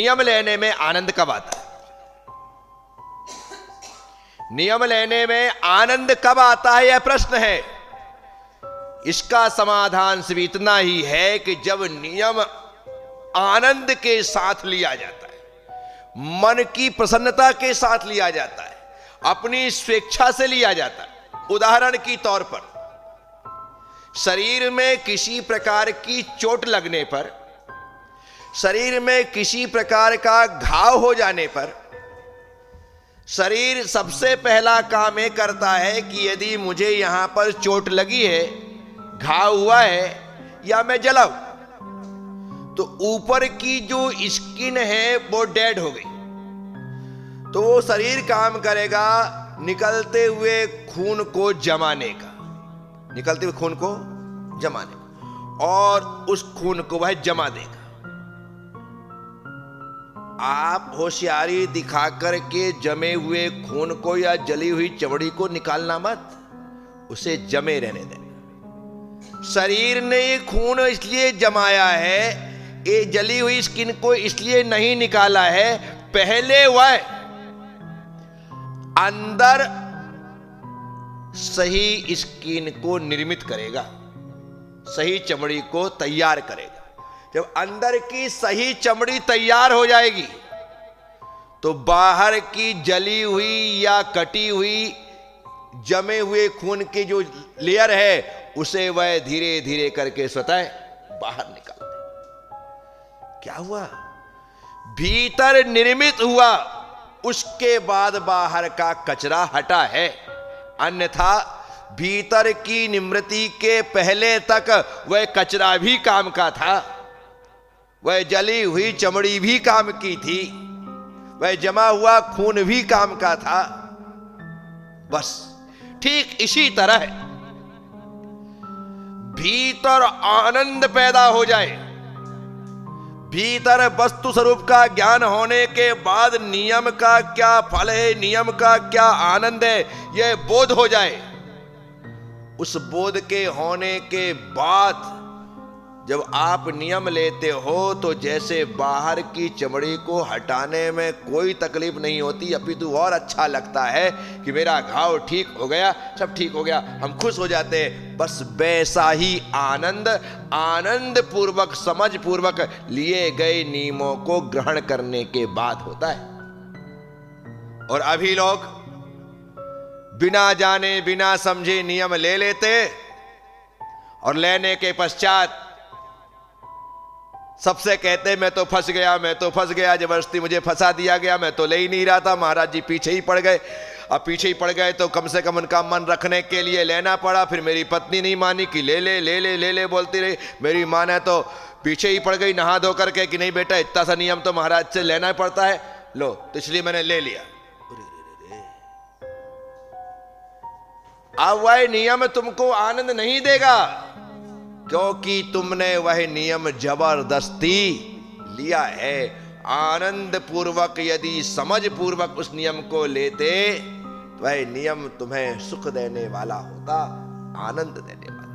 नियम लेने में आनंद कब आता है? नियम लेने में आनंद कब आता है, यह प्रश्न है। इसका समाधान सिर्फ इतना ही है कि जब नियम आनंद के साथ लिया जाता है, मन की प्रसन्नता के साथ लिया जाता है, अपनी स्वेच्छा से लिया जाता है। उदाहरण की तौर पर, शरीर में किसी प्रकार की चोट लगने पर, शरीर में किसी प्रकार का घाव हो जाने पर, शरीर सबसे पहला काम यह करता है कि यदि मुझे यहां पर चोट लगी है, घाव हुआ है या मैं जला हूं, तो ऊपर की जो स्किन है वो डेड हो गई, तो वो शरीर काम करेगा निकलते हुए खून को जमाने का, निकलते हुए खून को जमाने का, और उस खून को वह जमा देगा। आप होशियारी दिखा करके जमे हुए खून को या जली हुई चमड़ी को निकालना मत, उसे जमे रहने देना। शरीर ने ये खून इसलिए जमाया है, ये जली हुई स्किन को इसलिए नहीं निकाला है, पहले वह अंदर सही स्किन को निर्मित करेगा, सही चमड़ी को तैयार करेगा। जब अंदर की सही चमड़ी तैयार हो जाएगी तो बाहर की जली हुई या कटी हुई जमे हुए खून की जो लेयर है उसे वह धीरे धीरे करके स्वतः बाहर निकाल दे। क्या हुआ? भीतर निर्मित हुआ, उसके बाद बाहर का कचरा हटा है। अन्यथा भीतर की निर्मिति के पहले तक वह कचरा भी काम का था, वह जली हुई चमड़ी भी काम की थी, वह जमा हुआ खून भी काम का था। बस ठीक इसी तरह भीतर आनंद पैदा हो जाए, भीतर वस्तु स्वरूप का ज्ञान होने के बाद नियम का क्या फल है, नियम का क्या आनंद है, यह बोध हो जाए। उस बोध के होने के बाद जब आप नियम लेते हो तो जैसे बाहर की चमड़ी को हटाने में कोई तकलीफ नहीं होती, अपितु और अच्छा लगता है कि मेरा घाव ठीक हो गया, सब ठीक हो गया, हम खुश हो जाते हैं। बस वैसा ही आनंद, आनंद पूर्वक, समझ पूर्वक लिए गए नियमों को ग्रहण करने के बाद होता है। और अभी लोग बिना जाने बिना समझे नियम ले लेते, और लेने के पश्चात सबसे कहते मैं तो फंस गया, मैं तो फंस गया, जबरदस्ती मुझे फंसा दिया गया, मैं तो ले ही नहीं रहा था, महाराज जी पीछे ही पड़ गए। अब पीछे ही पड़ गए तो कम से कम उनका मन रखने के लिए लेना पड़ा। फिर मेरी पत्नी नहीं मानी कि ले ले ले ले ले ले बोलती रही, मेरी मां ने तो पीछे ही पड़ गई नहा धो करके कि नहीं बेटा इतना सा नियम तो महाराज से लेना पड़ता है, लो, तो इसलिए मैंने ले लिया। अब वह नियम तुमको आनंद नहीं देगा, क्योंकि तुमने वह नियम जबरदस्ती लिया है। आनंद पूर्वक यदि समझ पूर्वक उस नियम को लेते तो वह नियम तुम्हें सुख देने वाला होता, आनंद देने वाला।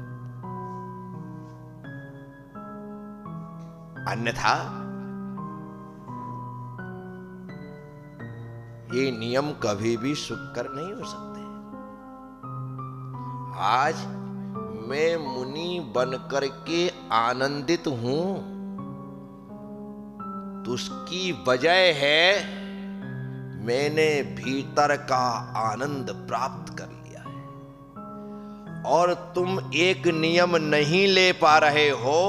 अन्यथा ये नियम कभी भी सुखकर नहीं हो सकते। आज मैं मुनि बनकर के आनंदित हूं तो उसकी वजह है मैंने भीतर का आनंद प्राप्त कर लिया है। और तुम एक नियम नहीं ले पा रहे हो,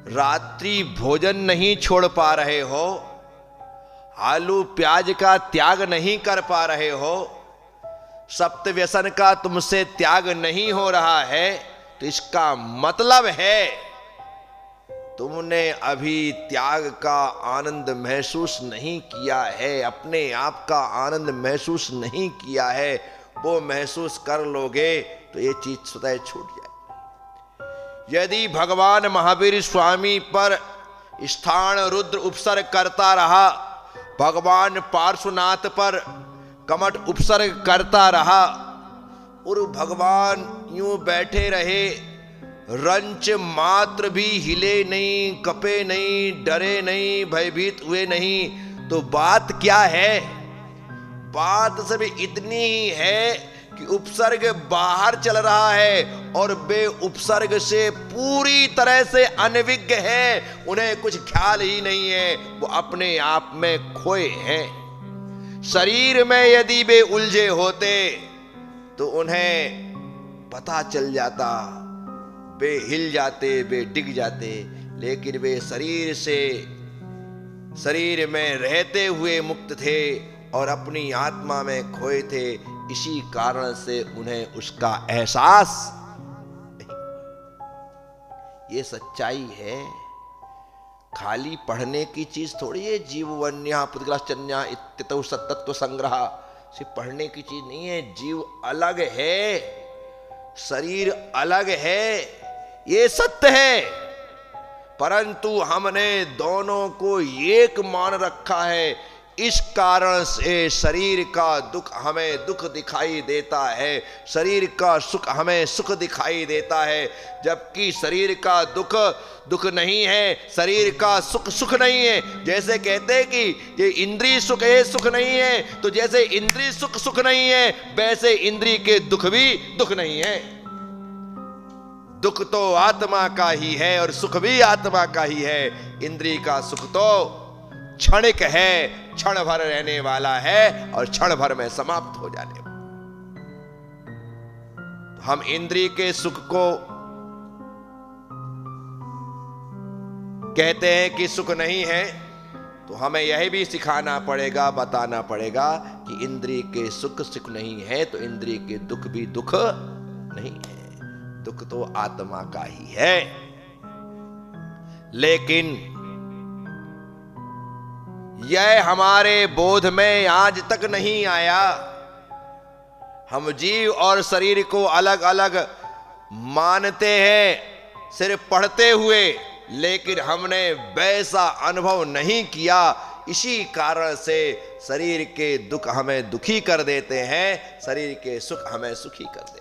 रात्रि भोजन नहीं छोड़ पा रहे हो, आलू प्याज का त्याग नहीं कर पा रहे हो, सप्त व्यसन का तुमसे त्याग नहीं हो रहा है, तो इसका मतलब है तुमने अभी त्याग का आनंद महसूस नहीं किया है, अपने आप का आनंद महसूस नहीं किया है। वो महसूस कर लोगे तो ये चीज स्वतः छूट जाएगी। यदि भगवान महावीर स्वामी पर स्थान रुद्र उपसर्ग करता रहा, भगवान पार्श्वनाथ पर कमठ उपसर्ग करता रहा, और भगवान यूं बैठे रहे, रंच मात्र भी हिले नहीं, कपे नहीं, डरे नहीं, भयभीत हुए नहीं। तो बात क्या है? बात सब इतनी ही है कि उपसर्ग बाहर चल रहा है और वे उपसर्ग से पूरी तरह से अनविज्ञ है, उन्हें कुछ ख्याल ही नहीं है, वो अपने आप में खोए हैं। शरीर में यदि वे उलझे होते तो उन्हें पता चल जाता, वे हिल जाते, वे डिग जाते, लेकिन वे शरीर में रहते हुए मुक्त थे और अपनी आत्मा में खोए थे। इसी कारण से उन्हें उसका एहसास नहीं। ये सच्चाई है, खाली पढ़ने की चीज थोड़ी है। जीववन्या पुद्गलाश्चन्या इत्यतौ सत्तत्व संग्रह, सिर्फ पढ़ने की चीज नहीं है। जीव अलग है, शरीर अलग है, ये सत्य है, परंतु हमने दोनों को एक मान रखा है। इस कारण से शरीर का दुख हमें दुख दिखाई देता है, शरीर का सुख हमें सुख दिखाई देता है, जबकि शरीर का दुख दुख नहीं है, शरीर का सुख सुख नहीं है। जैसे कहते हैं कि ये इंद्रिय सुख है, सुख नहीं है, तो जैसे इंद्रिय सुख सुख नहीं है, वैसे इंद्रिय के दुख भी दुख नहीं है। दुख तो आत्मा का ही है और सुख भी आत्मा का ही है। इंद्रिय का सुख तो क्षणिक है, क्षण भर रहने वाला है और क्षण भर में समाप्त हो जाने वाला। हम इंद्रिय के सुख को कहते हैं कि सुख नहीं है, तो हमें यह भी सिखाना पड़ेगा, बताना पड़ेगा कि इंद्रिय के सुख सुख नहीं है, तो इंद्रिय के दुख भी दुख नहीं है। दुख तो आत्मा का ही है। लेकिन यह हमारे बोध में आज तक नहीं आया। हम जीव और शरीर को अलग अलग मानते हैं सिर्फ पढ़ते हुए, लेकिन हमने वैसा अनुभव नहीं किया। इसी कारण से शरीर के दुख हमें दुखी कर देते हैं, शरीर के सुख हमें सुखी कर देते हैं।